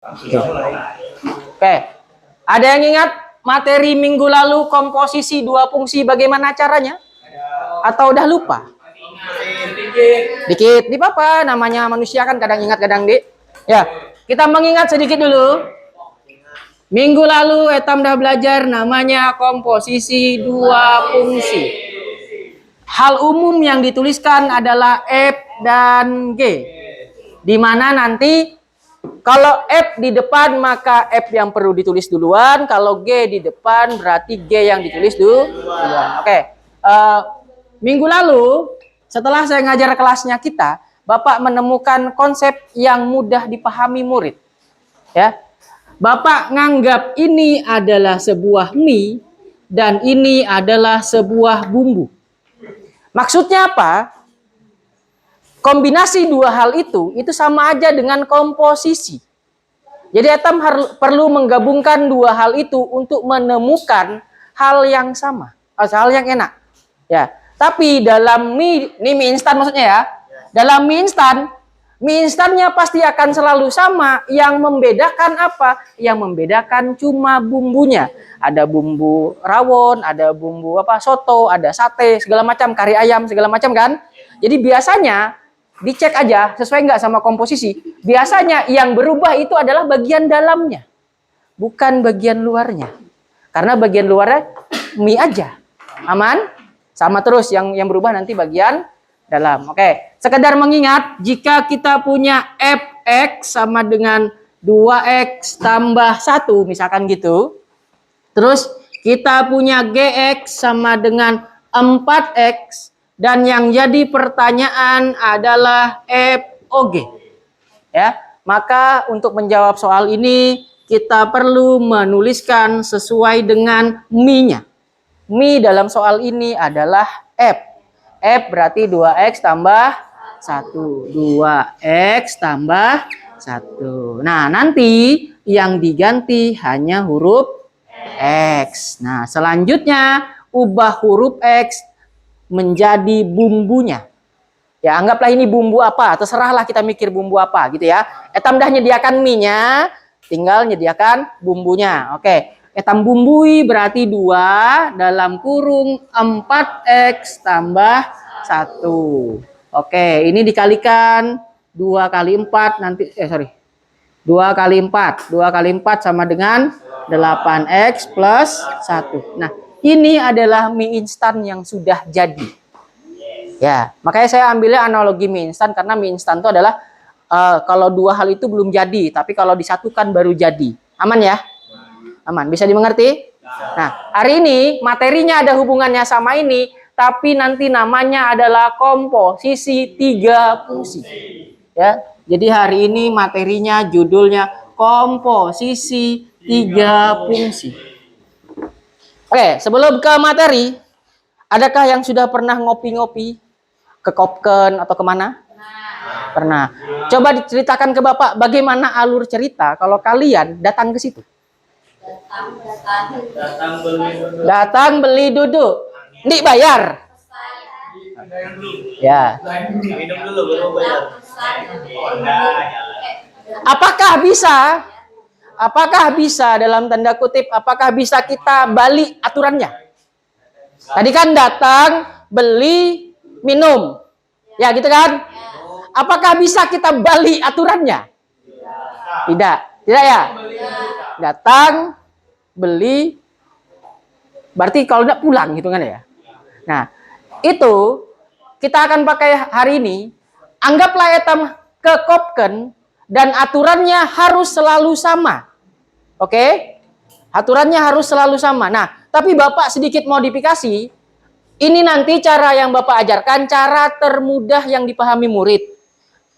Oke. Ada yang ingat materi minggu lalu komposisi dua fungsi bagaimana caranya? Atau udah lupa? Dikit. Di apa? Namanya manusia kan kadang ingat kadang di. Ya, kita mengingat sedikit dulu. Minggu lalu Etam dah belajar namanya komposisi dua fungsi. Hal umum yang dituliskan adalah F dan G. Di mana nanti kalau F di depan maka F yang perlu ditulis duluan. Kalau G di depan berarti G yang ditulis duluan. Oke. Minggu lalu setelah saya ngajar kelasnya kita, Bapak menemukan konsep yang mudah dipahami murid. Ya. Bapak nganggap ini adalah sebuah mie dan ini adalah sebuah bumbu. Maksudnya apa? Kombinasi dua hal itu sama aja dengan komposisi. Jadi Etam perlu menggabungkan dua hal itu untuk menemukan hal yang sama, hal yang enak. Ya, tapi dalam mie instan maksudnya ya. Dalam mie instannya pasti akan selalu sama. Yang membedakan apa? Yang membedakan cuma bumbunya. Ada bumbu rawon, ada bumbu soto, ada sate, segala macam, kari ayam, segala macam kan. Jadi biasanya dicek aja sesuai nggak sama komposisi. Biasanya yang berubah itu adalah bagian dalamnya, bukan bagian luarnya. Karena bagian luarnya mie aja, aman. Sama terus yang berubah nanti bagian dalam. Oke, sekedar mengingat jika kita punya fx sama dengan 2x tambah 1 misalkan gitu. Terus kita punya gx sama dengan 4x dan yang jadi pertanyaan adalah FOG. Ya, maka untuk menjawab soal ini kita perlu menuliskan sesuai dengan mie-nya. Mie dalam soal ini adalah F. F berarti 2x tambah 1. 2x tambah 1. Nah, nanti yang diganti hanya huruf X. Nah, selanjutnya ubah huruf X menjadi bumbunya. Ya, anggaplah ini bumbu apa. Terserahlah kita mikir bumbu apa gitu ya. Etam dah nyediakan mie-nya, tinggal nyediakan bumbunya. Oke. Etam bumbui berarti 2 dalam kurung 4x tambah 1. Oke, ini dikalikan 2 kali 4 nanti 2 kali 4. 2 kali 4 sama dengan 8x plus 1. Nah, ini adalah mie instan yang sudah jadi. Ya, makanya saya ambilnya analogi mie instan karena mie instan itu adalah kalau dua hal itu belum jadi, tapi kalau disatukan baru jadi. Aman ya? Aman, bisa dimengerti? Nah, hari ini materinya ada hubungannya sama ini, tapi nanti namanya adalah komposisi tiga fungsi. Ya, jadi hari ini materinya judulnya komposisi tiga fungsi. Oke, sebelum ke materi, adakah yang sudah pernah ngopi-ngopi ke Kopken atau kemana? Pernah. Coba diceritakan ke Bapak bagaimana alur cerita kalau kalian datang ke situ. Datang beli duduk. Ndik bayar. Ya. Minum dulu baru bayar. Apakah bisa dalam tanda kutip apakah bisa kita balik aturannya? Tadi kan datang, beli, minum. Ya gitu kan? Apakah bisa kita balik aturannya? Tidak. Tidak ya? Datang, beli, berarti kalau tidak pulang gitu kan ya. Nah, itu kita akan pakai hari ini. Anggaplah etam ke Kopken dan aturannya harus selalu sama. Oke? Aturannya harus selalu sama. Nah, tapi Bapak sedikit modifikasi. Ini nanti cara yang Bapak ajarkan, cara termudah yang dipahami murid.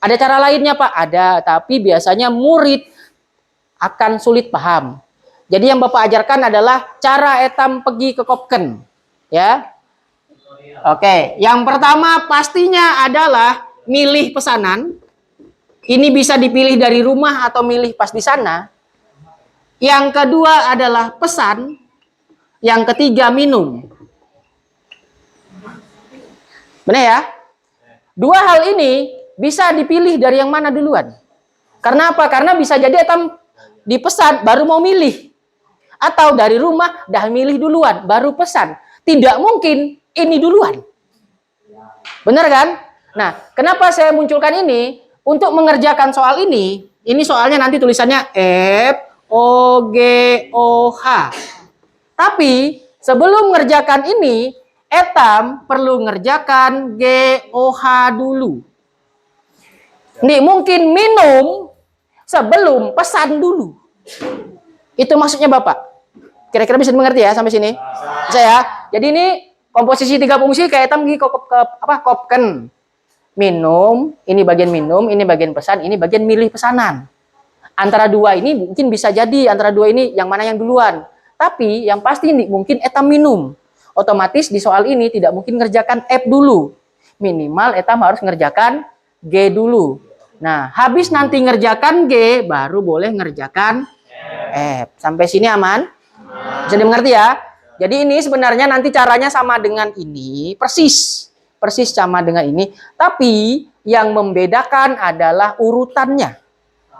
Ada cara lainnya Pak? Ada, tapi biasanya murid akan sulit paham. Jadi yang Bapak ajarkan adalah cara etam pergi ke Kopken. Ya. Oke, yang pertama pastinya adalah milih pesanan. Ini bisa dipilih dari rumah atau milih pas di sana. Yang kedua adalah pesan. Yang ketiga minum. Benar ya? Dua hal ini bisa dipilih dari yang mana duluan. Karena apa? Karena bisa jadi etam dipesan baru mau milih. Atau dari rumah dah milih duluan, baru pesan. Tidak mungkin ini duluan. Benar kan? Nah, kenapa saya munculkan ini? Untuk mengerjakan soal ini soalnya nanti tulisannya F, O, G, O, H. Tapi sebelum mengerjakan ini, Etam perlu ngerjakan G, O, H dulu. Nih, mungkin minum sebelum pesan dulu. Itu maksudnya Bapak. Kira-kira bisa dimengerti ya sampai sini? Bisa ya? Jadi ini komposisi 3 fungsi kayak Etam kopken. Minum, ini bagian minum, ini bagian pesan, ini bagian milih pesanan. Antara dua ini mungkin bisa jadi, antara dua ini yang mana yang duluan. Tapi yang pasti ini mungkin Etam minum. Otomatis di soal ini tidak mungkin ngerjakan F dulu. Minimal Etam harus ngerjakan G dulu. Nah, habis nanti ngerjakan G, baru boleh ngerjakan F. Sampai sini aman? Bisa dimengerti ya? Jadi ini sebenarnya nanti caranya sama dengan ini, persis sama dengan ini, tapi yang membedakan adalah urutannya.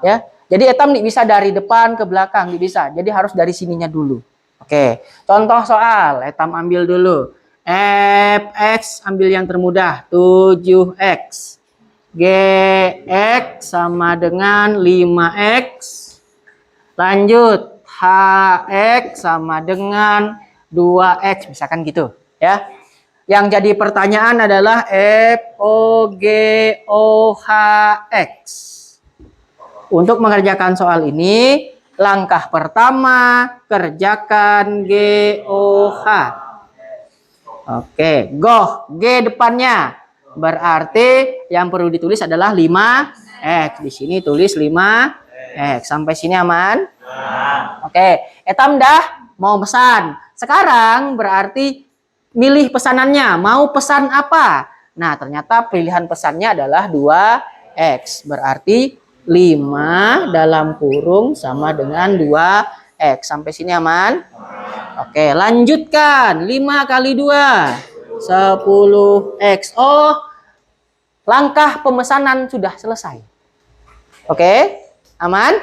Ya. Jadi Etam nih bisa dari depan ke belakang, nih bisa. Jadi harus dari sininya dulu. Oke, contoh soal, Etam ambil dulu. Fx ambil yang termudah, 7x. Gx sama dengan 5x. Lanjut, hx sama dengan 2x, misalkan gitu, ya. Yang jadi pertanyaan adalah F, O, G, O, H, X. Untuk mengerjakan soal ini, langkah pertama, kerjakan G, O, H. Oke, go, G depannya. Berarti yang perlu ditulis adalah 5X. Di sini tulis 5X. Sampai sini aman? Oke, Etam dah mau pesan. Sekarang berarti milih pesanannya, mau pesan apa? Nah, ternyata pilihan pesannya adalah 2X. Berarti 5 dalam kurung sama dengan 2X. Sampai sini aman? Oke, lanjutkan. 5 kali 2, 10X. Oh, langkah pemesanan sudah selesai. Oke, aman?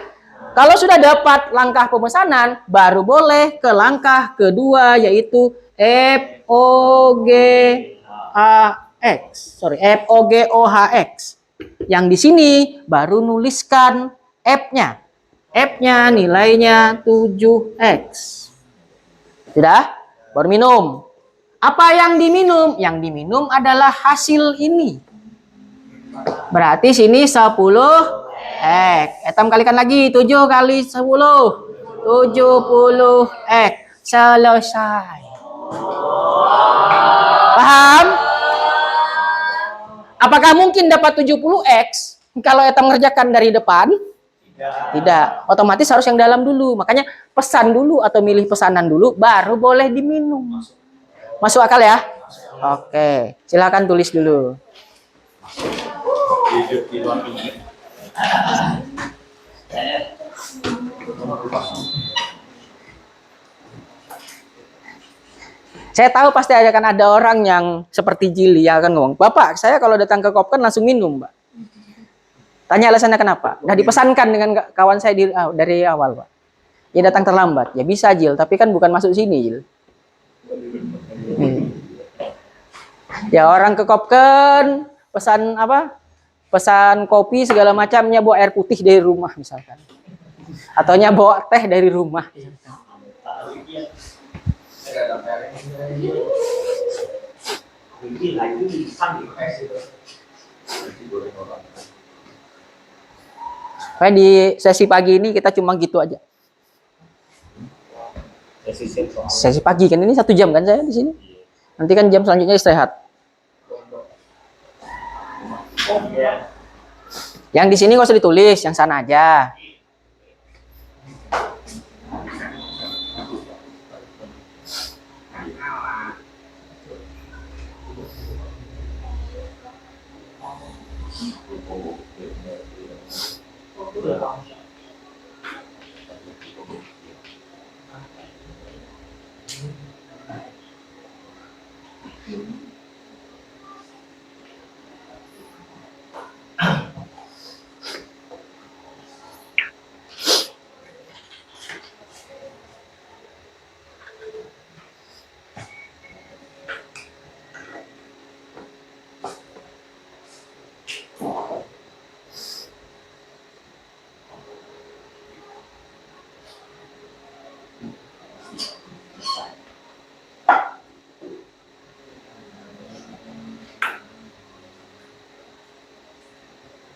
Kalau sudah dapat langkah pemesanan, baru boleh ke langkah kedua, yaitu F, O, G, H, X. F, O, G, O, H, X. Yang di sini baru nuliskan F-nya. F-nya nilainya 7X. Sudah? Baru minum. Apa yang diminum? Yang diminum adalah hasil ini. Berarti sini 10X. Etam kalikan lagi. 7 kali 10. 70X. Selesai. Paham? Apakah mungkin dapat 70X kalau Etam ngerjakan dari depan? Tidak. Otomatis harus yang dalam dulu. Makanya pesan dulu atau milih pesanan dulu, baru boleh diminum. Masuk akal ya? Oke. Silakan tulis dulu. Saya tahu pasti akan ada orang yang seperti Jili yang akan ngomong, Bapak, saya kalau datang ke Kopken langsung minum, Pak. Tanya alasannya kenapa? Udah dipesankan dengan kawan saya dari awal, Pak. Ya datang terlambat. Ya bisa, Jil, tapi kan bukan masuk sini, Jil. Ya orang ke Kopken pesan apa? Pesan kopi segala macamnya, bawa air putih dari rumah misalkan. Ataunya bawa teh dari rumah. Kayak di sesi pagi ini kita cuma gitu aja. Sesi pagi kan ini 1 jam kan saya di sini. Nanti kan jam selanjutnya istirahat. Yang di sini nggak usah ditulis, yang sana aja.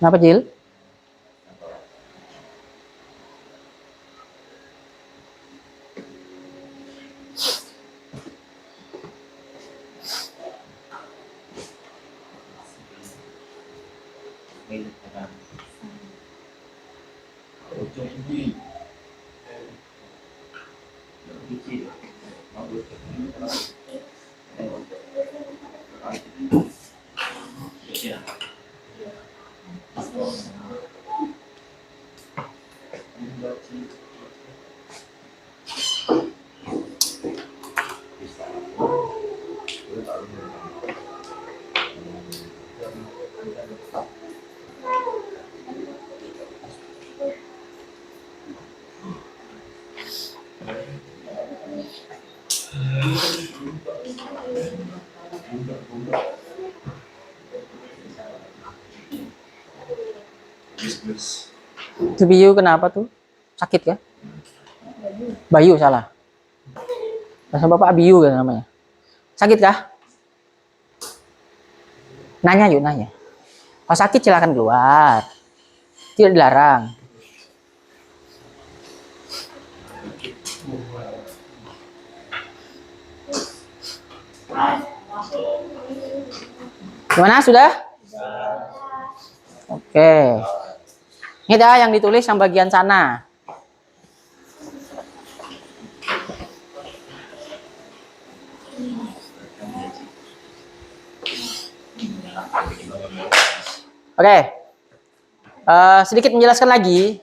Kenapa, Jil? Itu Biu kenapa tuh? Sakit ya? Bayu salah. Bahasa Bapak Biu kan namanya. Sakit kah? Nanya yuk, nanya. Kalau sakit silakan keluar. Tidak dilarang. Gimana sudah? Oke. Ini dah yang ditulis yang bagian sana. Oke. Sedikit menjelaskan lagi.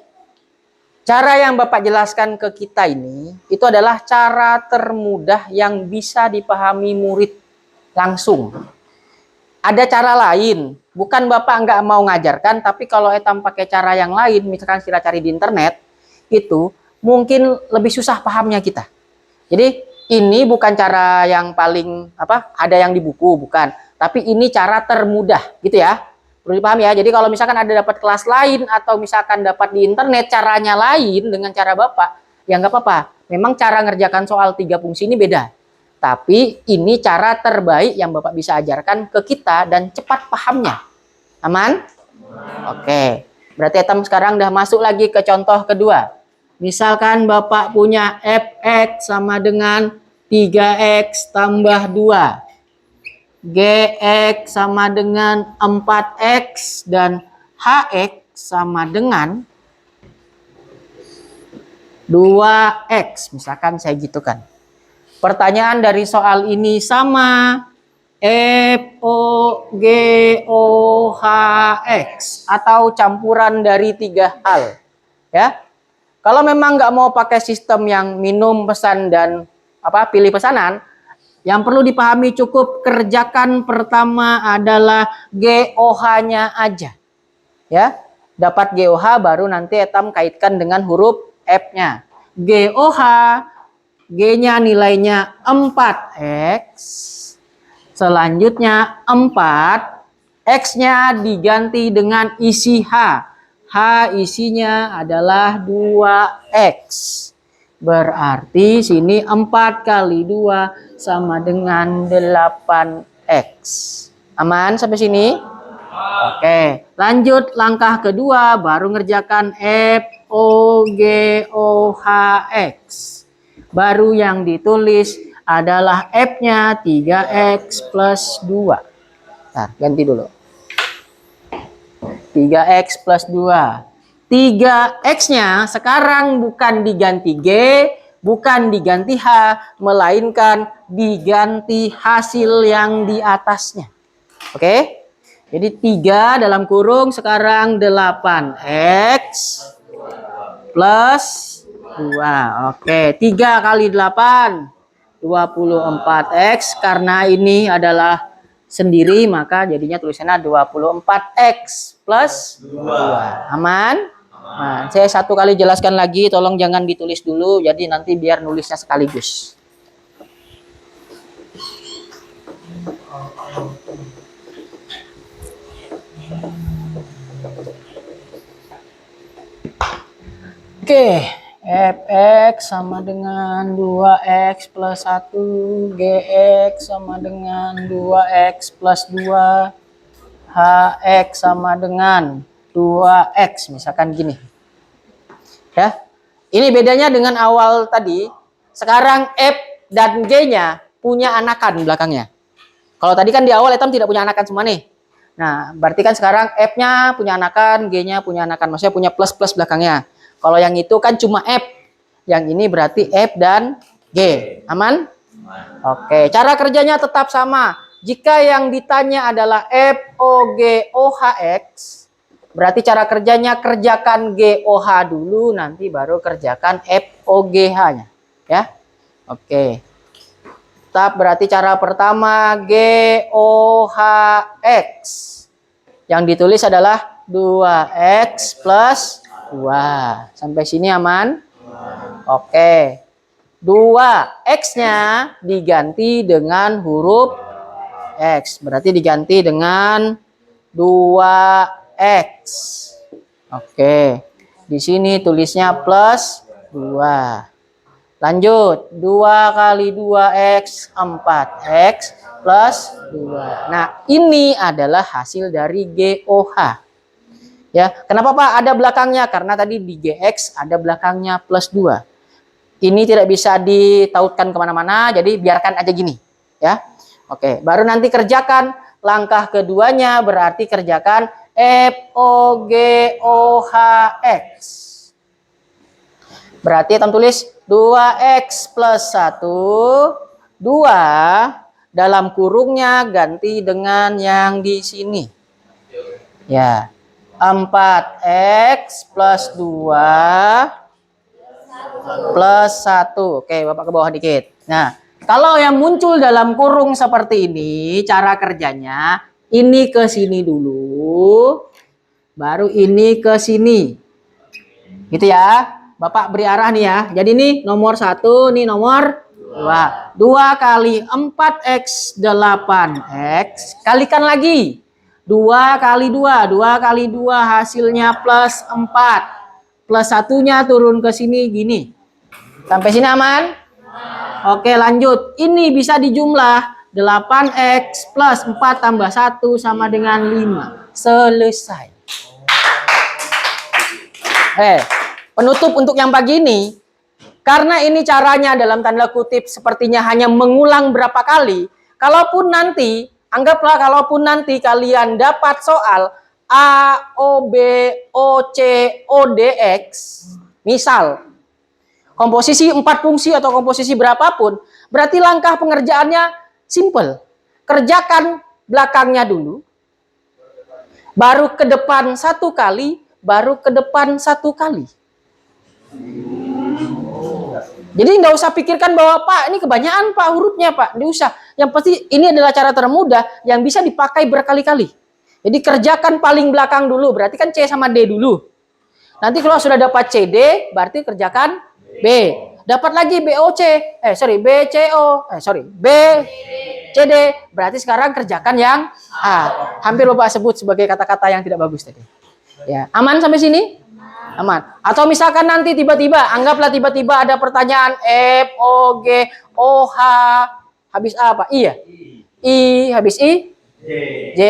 Cara yang Bapak jelaskan ke kita ini, itu adalah cara termudah yang bisa dipahami murid langsung. Ada cara lain, bukan Bapak nggak mau ngajarkan, tapi kalau etam pakai cara yang lain, misalkan kita cari di internet, itu mungkin lebih susah pahamnya kita. Jadi ini bukan cara yang paling ada yang di buku, bukan. Tapi ini cara termudah, gitu ya. Perlu dipahami ya. Jadi kalau misalkan ada dapat kelas lain atau misalkan dapat di internet caranya lain dengan cara Bapak, ya nggak apa-apa. Memang cara ngerjakan soal 3 fungsi ini beda. Tapi ini cara terbaik yang Bapak bisa ajarkan ke kita dan cepat pahamnya. Aman? Oke. Berarti etam sekarang udah masuk lagi ke contoh kedua. Misalkan Bapak punya fx sama dengan 3x tambah 2. Gx sama dengan 4x dan hx sama dengan 2x. Misalkan saya gitu kan. Pertanyaan dari soal ini sama f o g o h x atau campuran dari 3 hal. Ya. Kalau memang nggak mau pakai sistem yang minum pesan dan pilih pesanan, yang perlu dipahami cukup kerjakan pertama adalah GOH-nya aja. Ya, dapat GOH baru nanti etam kaitkan dengan huruf F-nya. GOH, G-nya nilainya 4X. Selanjutnya 4, X-nya diganti dengan isi H. H isinya adalah 2X. Berarti sini 4 kali 2 sama dengan 8x. Aman sampai sini? Oke, lanjut langkah kedua baru ngerjakan f o g o h x. Baru yang ditulis adalah f-nya 3x plus 2. Nah, ganti dulu. 3x plus 2. 3x-nya sekarang bukan diganti G, bukan diganti H, melainkan diganti hasil yang di atasnya. Oke? Jadi 3 dalam kurung sekarang 8x plus 2. Oke, 3 kali 8, 24x. Karena ini adalah sendiri, maka jadinya tulisannya 24x plus 2. Aman? Nah, saya satu kali jelaskan lagi, tolong jangan ditulis dulu, jadi nanti biar nulisnya sekaligus. Oke, fx sama dengan 2x plus 1, gx sama dengan 2x plus 2, hx sama dengan 2X. Misalkan gini. Ya. Ini bedanya dengan awal tadi. Sekarang F dan G-nya punya anakan belakangnya. Kalau tadi kan di awal Etam tidak punya anakan semua nih. Nah, berarti kan sekarang F-nya punya anakan, G-nya punya anakan. Maksudnya punya plus-plus belakangnya. Kalau yang itu kan cuma F. Yang ini berarti F dan G. Aman? Oke, cara kerjanya tetap sama. Jika yang ditanya adalah F, O, G, O, H, X, berarti cara kerjanya kerjakan G, O, H dulu, nanti baru kerjakan F, O, G, H-nya. Ya, oke. Tetap berarti cara pertama G, O, H, X. Yang ditulis adalah 2X plus 2. Sampai sini aman? Oke. 2X-nya diganti dengan huruf X. Berarti diganti dengan 2X. Oke. Di sini tulisnya plus 2. Lanjut, 2 kali 2X, 4X plus 2. Nah, ini adalah hasil dari GOH. Ya, kenapa Pak ada belakangnya? Karena tadi di GX ada belakangnya plus 2. Ini tidak bisa ditautkan kemana-mana, jadi biarkan aja gini. Ya, oke. Baru nanti kerjakan langkah keduanya, berarti kerjakan F, O, G, O, H, X. Berarti Etam tulis 2X plus 1, 2 dalam kurungnya ganti dengan yang di sini. Ya, 4X plus 2 plus 1. Oke, Bapak ke bawah dikit. Nah, kalau yang muncul dalam kurung seperti ini, cara kerjanya ini ke sini dulu, baru ini ke sini. Gitu ya. Bapak beri arah nih ya. Jadi ini nomor 1, nih nomor 2. 2 kali 4X 8X. Kalikan lagi. 2 kali 2. 2 kali 2 hasilnya plus 4. Plus 1-nya turun ke sini gini. Sampai sini aman? Oke, lanjut. Ini bisa dijumlah. 8X plus 4 tambah 1 sama dengan 5. Selesai. Penutup untuk yang pagi ini, karena ini caranya dalam tanda kutip sepertinya hanya mengulang berapa kali, kalaupun nanti, anggaplah kalaupun nanti kalian dapat soal A, O, B, O, C, O, D, X, misal, komposisi 4 fungsi atau komposisi berapapun, berarti langkah pengerjaannya simple. Kerjakan belakangnya dulu, baru ke depan 1 kali, baru ke depan 1 kali. Jadi nggak usah pikirkan bahwa Pak ini kebanyakan Pak hurufnya Pak, nggak usah. Yang pasti ini adalah cara termudah yang bisa dipakai berkali-kali. Jadi kerjakan paling belakang dulu, berarti kan C sama D dulu. Nanti kalau sudah dapat CD, berarti kerjakan B. Dapat lagi BOC, BCD, berarti sekarang kerjakan yang A. Hampir Bapak sebut sebagai kata-kata yang tidak bagus tadi. Ya, aman sampai sini? Aman. Atau misalkan nanti tiba-tiba, anggaplah tiba-tiba ada pertanyaan F, O, G, O, H, habis A apa? I ya? I, habis I? J,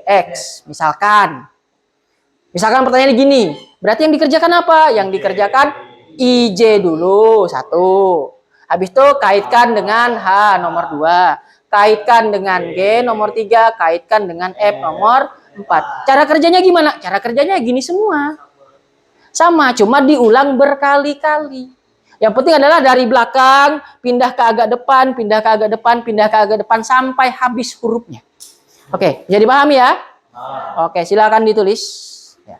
X. Misalkan pertanyaannya gini, berarti yang dikerjakan apa? Yang dikerjakan IJ dulu, 1. Habis itu kaitkan dengan H, nomor 2. Kaitkan dengan G, nomor 3. Kaitkan dengan F, nomor 4. Cara kerjanya gimana? Cara kerjanya gini semua. Sama, cuma diulang berkali-kali. Yang penting adalah dari belakang, pindah ke agak depan, pindah ke agak depan, pindah ke agak depan, sampai habis hurufnya. Oke, jadi paham ya? Oke, silakan ditulis. Ya.